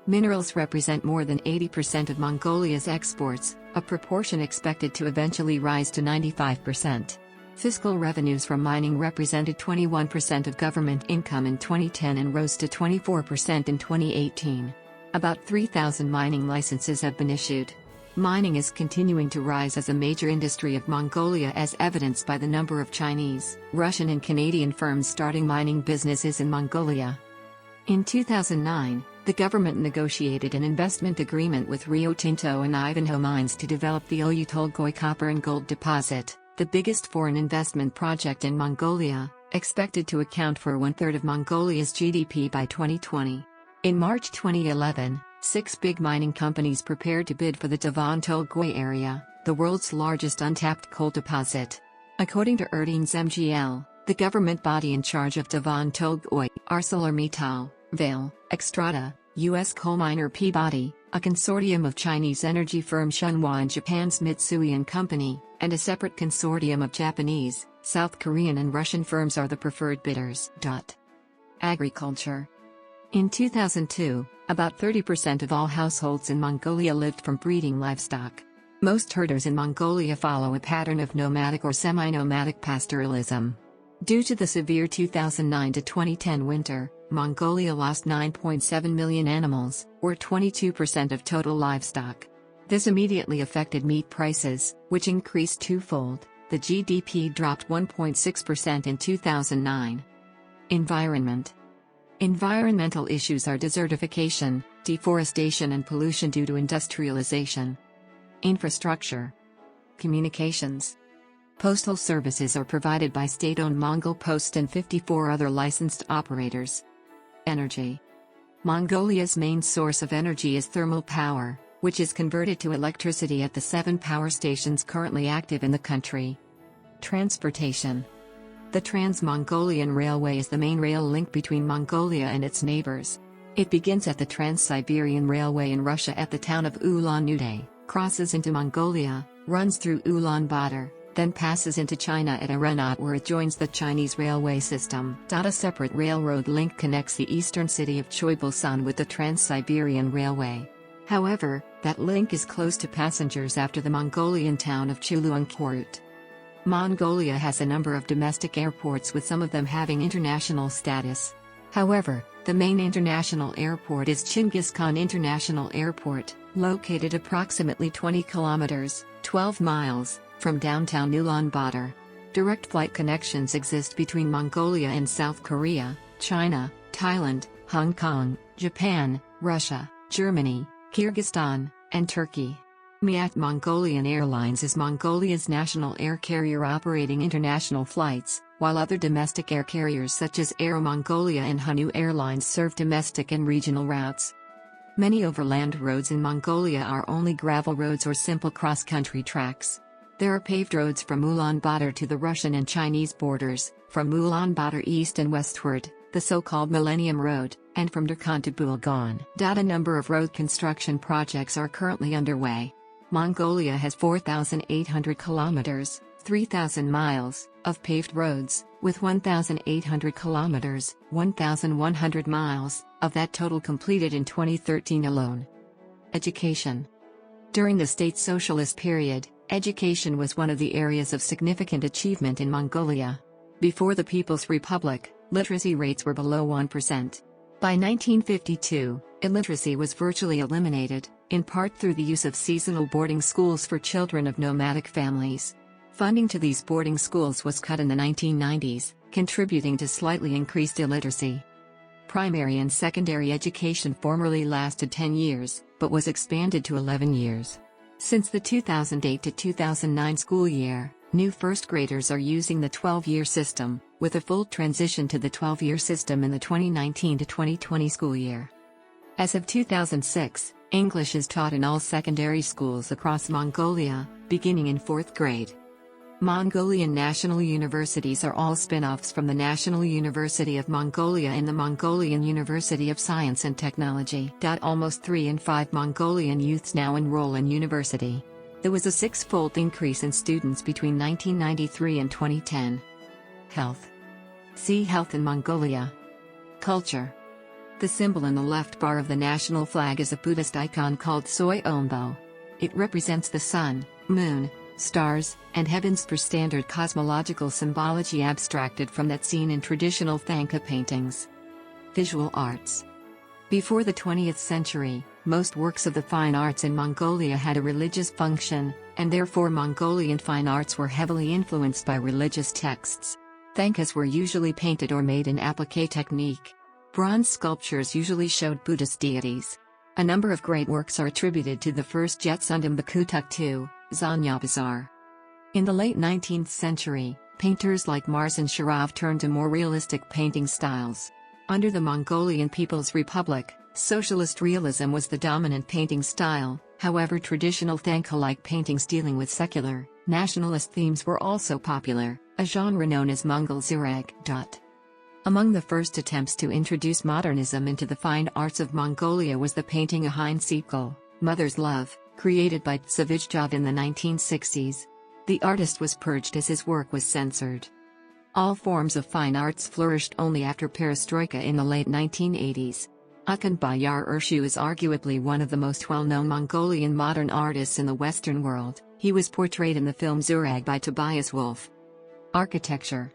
Minerals represent more than 80% of Mongolia's exports, a proportion expected to eventually rise to 95%. Fiscal revenues from mining represented 21% of government income in 2010 and rose to 24% in 2018. About 3,000 mining licenses have been issued. Mining is continuing to rise as a major industry of Mongolia, as evidenced by the number of Chinese, Russian and Canadian firms starting mining businesses in Mongolia. In 2009, the government negotiated an investment agreement with Rio Tinto and Ivanhoe Mines to develop the Oyu Tolgoi copper and gold deposit, the biggest foreign investment project in Mongolia, expected to account for 1/3 of Mongolia's GDP by 2020. In March 2011, 6 big mining companies prepared to bid for the Divan Tolgoi area, the world's largest untapped coal deposit. According to Erdéns MGL, the government body in charge of Divan Tolgoi, ArcelorMittal, Vale, Xstrata, U.S. coal miner Peabody, a consortium of Chinese energy firm Shunhua and Japan's Mitsui & Company, and a separate consortium of Japanese, South Korean and Russian firms are the preferred bidders. Agriculture. In 2002, about 30% of all households in Mongolia lived from breeding livestock. Most herders in Mongolia follow a pattern of nomadic or semi-nomadic pastoralism. Due to the severe 2009 to 2010 winter, Mongolia lost 9.7 million animals, or 22% of total livestock. This immediately affected meat prices, which increased twofold. The GDP dropped 1.6% in 2009. Environment. Environmental issues are desertification, deforestation and pollution due to industrialization. Infrastructure. Communications. Postal services are provided by state-owned Mongol Post and 54 other licensed operators. Energy. Mongolia's main source of energy is thermal power, which is converted to electricity at the 7 power stations currently active in the country. Transportation. The Trans-Mongolian Railway is the main rail link between Mongolia and its neighbors. It begins at the Trans-Siberian Railway in Russia at the town of Ulan-Ude, crosses into Mongolia, runs through Ulaanbaatar, then passes into China at Arenat where it joins the Chinese railway system. A separate railroad link connects the eastern city of Choibalsan with the Trans-Siberian Railway. However, that link is closed to passengers after the Mongolian town of Chuluungkorut. Mongolia has a number of domestic airports, with some of them having international status. However, the main international airport is Chinggis Khan International Airport, located approximately 20 kilometers, 12 miles, from downtown Ulaanbaatar. Direct flight connections exist between Mongolia and South Korea, China, Thailand, Hong Kong, Japan, Russia, Germany, Kyrgyzstan, and Turkey. Miat Mongolian Airlines is Mongolia's national air carrier operating international flights, while other domestic air carriers such as Air Mongolia and Hanu Airlines serve domestic and regional routes. Many overland roads in Mongolia are only gravel roads or simple cross-country tracks. There are paved roads from Ulaanbaatar to the Russian and Chinese borders, from Ulaanbaatar east and westward, the so-called Millennium Road, and from Durkhan to Bulgan. A number of road construction projects are currently underway. Mongolia has 4,800 kilometers, 3,000 miles, of paved roads, with 1,800 kilometers, 1,100 miles, of that total completed in 2013 alone. Education. During the state socialist period, education was one of the areas of significant achievement in Mongolia. Before the People's Republic, literacy rates were below 1%. By 1952, illiteracy was virtually eliminated, in part through the use of seasonal boarding schools for children of nomadic families. Funding to these boarding schools was cut in the 1990s, contributing to slightly increased illiteracy. Primary and secondary education formerly lasted 10 years, but was expanded to 11 years. Since the 2008 to 2009 school year, new first graders are using the 12-year system, with a full transition to the 12-year system in the 2019 to 2020 school year. As of 2006, English is taught in all secondary schools across Mongolia, beginning in 4th grade. Mongolian national universities are all spin-offs from the National University of Mongolia and the Mongolian University of Science and Technology. Almost 3 in 5 Mongolian youths now enroll in university. There was a 6-fold increase in students between 1993 and 2010. Health. See Health in Mongolia. Culture. The symbol in the left bar of the national flag is a Buddhist icon called Soi Ombo. It represents the sun, moon, stars, and heavens per standard cosmological symbology abstracted from that seen in traditional Thangka paintings. Visual arts. Before the 20th century, most works of the fine arts in Mongolia had a religious function, and therefore Mongolian fine arts were heavily influenced by religious texts. Thangkas were usually painted or made in applique technique. Bronze sculptures usually showed Buddhist deities. A number of great works are attributed to the first Jetsundam Bakutuk II, Zanyabazar. In the late 19th century, painters like Marsan Sharov turned to more realistic painting styles. Under the Mongolian People's Republic, socialist realism was the dominant painting style, however traditional Thangka-like paintings dealing with secular, nationalist themes were also popular, a genre known as Mongol Cyrillic. Among the first attempts to introduce modernism into the fine arts of Mongolia was the painting Ahin Sequel, Mother's Love, created by Tsavijjov in the 1960s. The artist was purged as his work was censored. All forms of fine arts flourished only after perestroika in the late 1980s. Akan Bayar Urshu is arguably one of the most well-known Mongolian modern artists in the Western world. He was portrayed in the film Zurag by Tobias Wolff. Architecture.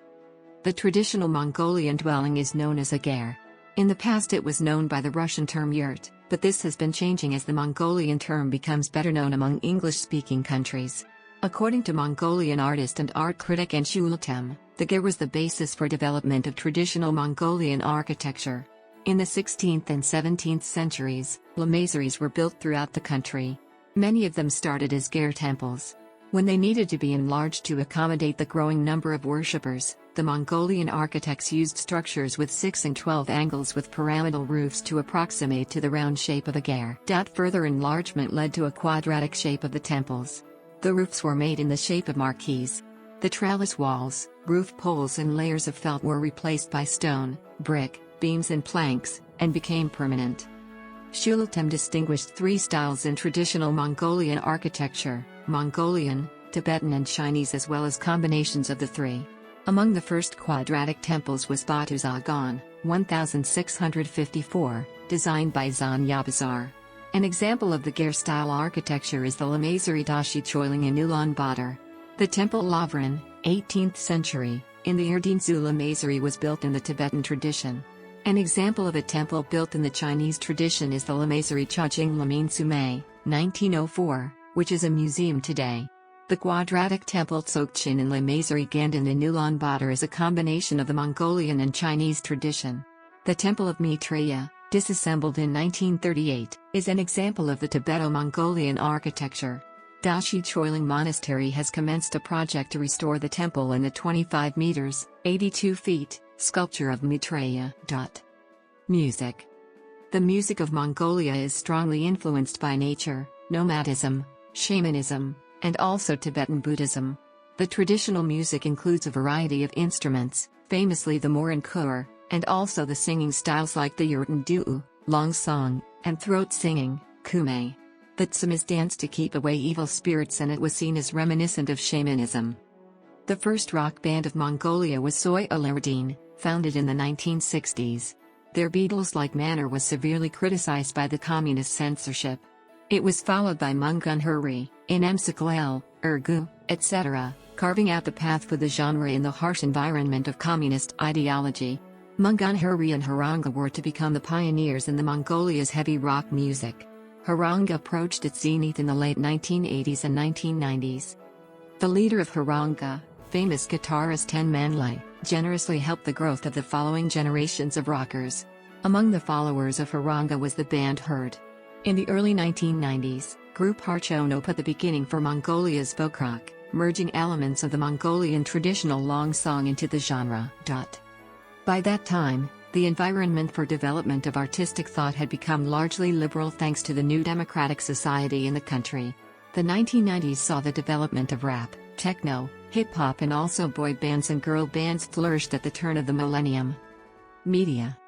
The traditional Mongolian dwelling is known as a ger. In the past it was known by the Russian term yurt, but this has been changing as the Mongolian term becomes better known among English-speaking countries. According to Mongolian artist and art critic Enshulatem, the ger was the basis for development of traditional Mongolian architecture. In the 16th and 17th centuries, lamaseries were built throughout the country. Many of them started as ger temples. When they needed to be enlarged to accommodate the growing number of worshippers, the Mongolian architects used structures with 6 and 12 angles with pyramidal roofs to approximate to the round shape of a ger. Further enlargement led to a quadratic shape of the temples. The roofs were made in the shape of marquees. The trellis walls, roof poles and layers of felt were replaced by stone, brick, beams and planks, and became permanent. Shulatem distinguished 3 styles in traditional Mongolian architecture: Mongolian, Tibetan and Chinese, as well as combinations of the 3. Among the first quadratic temples was Batu Zagan, 1654, designed by Zanyabazar. An example of the ger-style architecture is the Lamasery Dashi Choiling in Ulaanbaatar. The temple Lavran, 18th century, in the Erdinzu Lamasery was built in the Tibetan tradition. An example of a temple built in the Chinese tradition is the Lamasery Chajing Lamin Sumay, 1904, which is a museum today. The quadratic temple Tsogchin in Lamasery Ganden in Ulaanbaatar is a combination of the Mongolian and Chinese tradition. The Temple of Maitreya, disassembled in 1938, is an example of the Tibeto-Mongolian architecture. Dashi Choiling Monastery has commenced a project to restore the temple and the 25 meters, 82 feet, sculpture of Maitreya. Music. The music of Mongolia is strongly influenced by nature, nomadism, shamanism, and also Tibetan Buddhism. The traditional music includes a variety of instruments, famously the mɒnഃɡoʊliə, and also the singing styles like the yurtenduu, long song, and throat singing, kume. The tsum is danced to keep away evil spirits, and it was seen as reminiscent of shamanism. The first rock band of Mongolia was Soy Alerdin, founded in the 1960s. Their Beatles-like manner was severely criticized by the communist censorship. It was followed by mɒnഃɡoʊliə, in mɒnស្សUrgu, etc., carving out the path for the genre in the harsh environment of communist ideology. mɒnγκoʊliə and haranga were to become the pioneers in the Mongolia's heavy rock music. Haranga approached its zenith in the late 1980s and 1990s. The leader of haranga, famous guitarist Ten Manlai, generously helped the growth of the following generations of rockers. Among the followers of haranga was the band Herd. In the early 1990s, group Harchono put the beginning for Mongolia's folk rock, merging elements of the Mongolian traditional long song into the genre. By that time, the environment for development of artistic thought had become largely liberal thanks to the new democratic society in the country. The 1990s saw the development of rap, techno, hip-hop, and also boy bands and girl bands flourished at the turn of the millennium. Media.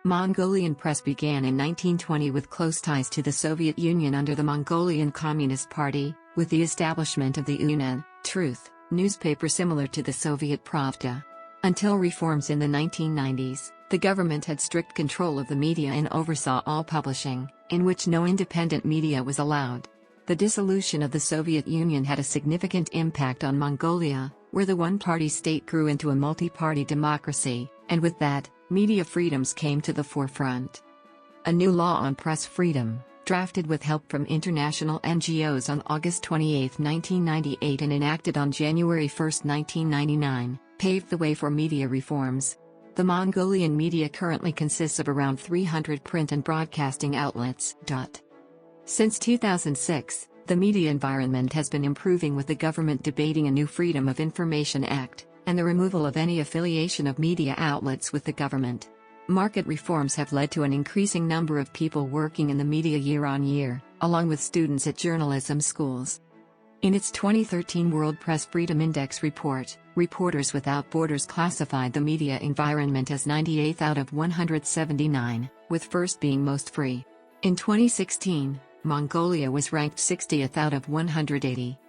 Mongolian press began in 1920 with close ties to the Soviet Union under the Mongolian Communist Party, with the establishment of the UNED, Truth, newspaper similar to the Soviet Pravda. Until reforms in the 1990s, the government had strict control of the media and oversaw all publishing, in which no independent media was allowed. The dissolution of the Soviet Union had a significant impact on Mongolia, where the one-party state grew into a multi-party democracy, and with that, media freedoms came to the forefront. A new law on press freedom, drafted with help from international NGOs on August 28, 1998 and enacted on January 1, 1999, paved the way for media reforms. The Mongolian media currently consists of around 300 print and broadcasting outlets. Since 2006, the media environment has been improving, with the government debating a new Freedom of Information Act, and the removal of any affiliation of media outlets with the government. Market reforms have led to an increasing number of people working in the media year on year, along with students at journalism schools. In its 2013 World Press Freedom Index report, Reporters Without Borders classified the media environment as 98th out of 179, with first being most free. In 2016, Mongolia was ranked 60th out of 180.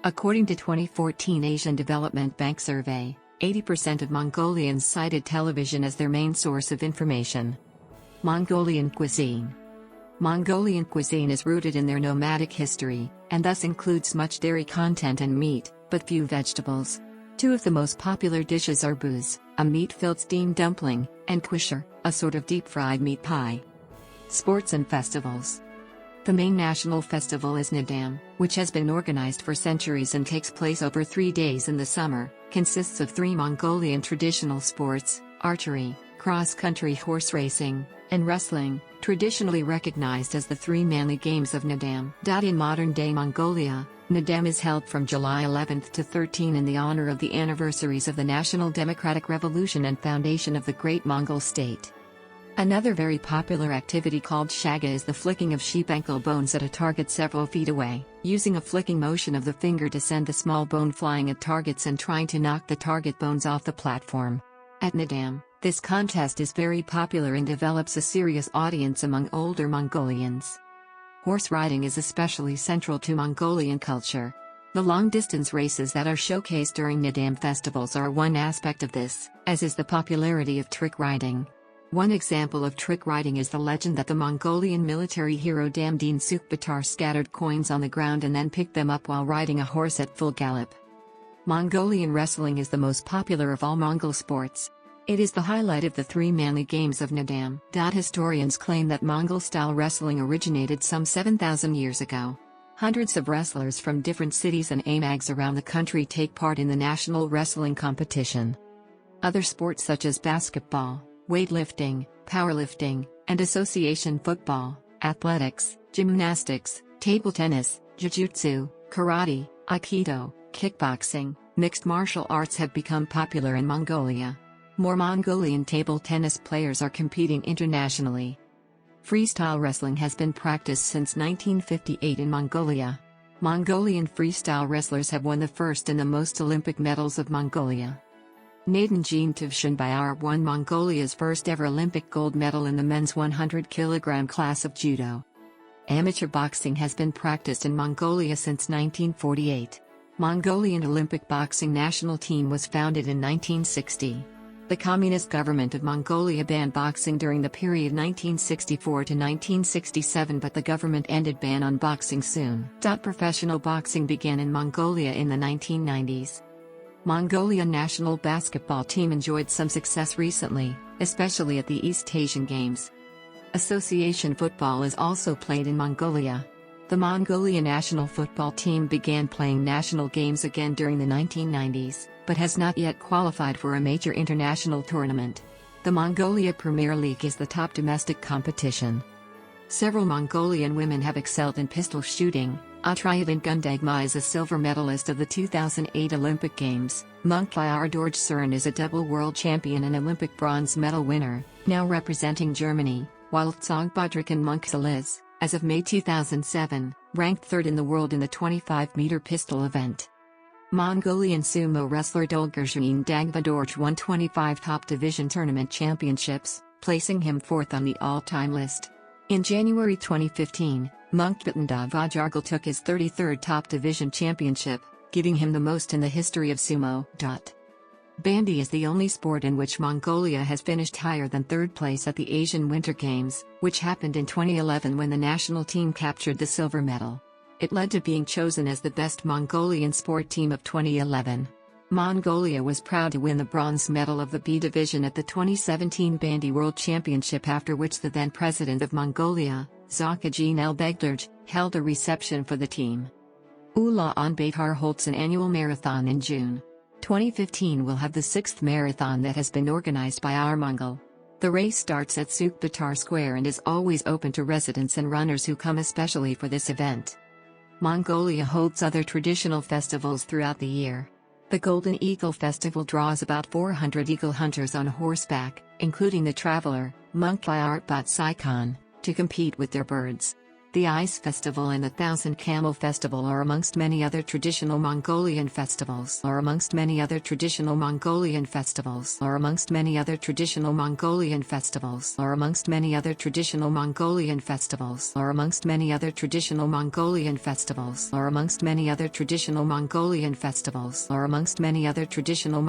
According to 2014 Asian Development Bank survey, 80% of Mongolians cited television as their main source of information. Mongolian cuisine. Mongolian cuisine is rooted in their nomadic history, and thus includes much dairy content and meat, but few vegetables. Two of the most popular dishes are buz, a meat-filled steamed dumpling, and kushar, a sort of deep-fried meat pie. Sports and festivals. The main national festival is Nadam, which has been organized for centuries and takes place over 3 days in the summer, consists of 3 Mongolian traditional sports: archery, cross-country horse racing, and wrestling, traditionally recognized as the 3 manly games of Nadam. In modern-day Mongolia, Nadam is held from July 11 to 13 in the honor of the anniversaries of the National Democratic Revolution and foundation of the Great Mongol State. Another very popular activity called shaga is the flicking of sheep ankle bones at a target several feet away, using a flicking motion of the finger to send the small bone flying at targets and trying to knock the target bones off the platform. At Nadam, this contest is very popular and develops a serious audience among older Mongolians. Horse riding is especially central to Mongolian culture. The long-distance races that are showcased during Nadam festivals are one aspect of this, as is the popularity of trick riding. One example of trick riding is the legend that the Mongolian military hero Damdin Sukbatar scattered coins on the ground and then picked them up while riding a horse at full gallop. Mongolian wrestling is the most popular of all Mongol sports. It is the highlight of the 3 manly games of Nadam. Historians claim that Mongol-style wrestling originated some 7,000 years ago. Hundreds of wrestlers from different cities and amags around the country take part in the national wrestling competition. Other sports such as basketball, weightlifting, powerlifting, and association football, athletics, gymnastics, table tennis, jiu-jitsu, karate, aikido, kickboxing, mixed martial arts have become popular in Mongolia. More Mongolian table tennis players are competing internationally. Freestyle wrestling has been practiced since 1958 in Mongolia. Mongolian freestyle wrestlers have won the first and the most Olympic medals of Mongolia. Naden Tovshanbayar won Mongolia's first ever Olympic gold medal in the men's 100 kg class of judo. Amateur boxing has been practiced in Mongolia since 1948. Mongolian Olympic boxing national team was founded in 1960. The Communist government of Mongolia banned boxing during the period 1964 to 1967, but the government ended ban on boxing soon. Professional boxing began in Mongolia in the 1990s. Mongolia national basketball team enjoyed some success recently, especially at the East Asian Games. Association football is also played in Mongolia. The Mongolia national football team began playing national games again during the 1990s, but has not yet qualified for a major international tournament. The Mongolia Premier League is the top domestic competition. Several Mongolian women have excelled in pistol shooting. Atriyavan Gundagma is a silver medalist of the 2008 Olympic Games. mɒn္ဂ̀ոʊliə Dorjsuren is a double world champion and Olympic bronze medal winner, now representing Germany, while Tsongbodrikan mɒn္ဂ̀oʊliə, as of May 2007, ranked third in the world in the 25-meter pistol event. Mongolian sumo wrestler Dolgurjin Dagvadorj won 25 top division tournament championships, placing him fourth on the all-time list. In January 2015, Mungtbatan Vajargal took his 33rd top division championship, giving him the most in the history of sumo. Bandy is the only sport in which Mongolia has finished higher than third place at the Asian Winter Games, which happened in 2011 when the national team captured the silver medal. It led to being chosen as the best Mongolian sport team of 2011. Mongolia was proud to win the bronze medal of the B division at the 2017 Bandy World Championship, after which the then president of Mongolia, Zhakajin Elbegdarj, held a reception for the team. Ulan Batar holds an annual marathon in June. 2015 will have the 6th marathon that has been organized by Outer Mongolia. The race starts at Suk Batar Square and is always open to residents and runners who come especially for this event. Mongolia holds other traditional festivals throughout the year. The Golden Eagle Festival draws about 400 eagle hunters on horseback, including the traveler, m̒n္ဂ̀oʊliə Batsaikan, to compete with their birds. The Ice Festival and the Thousand Camel Festival are amongst many other traditional Mongolian festivals. Are amongst many other traditional Mongolian festivals. Are amongst many other traditional Mongolian festivals. Are amongst many other traditional Mongolian festivals. Are amongst many other traditional Mongolian festivals. Are amongst many other traditional Mongolian festivals. Are amongst many other traditional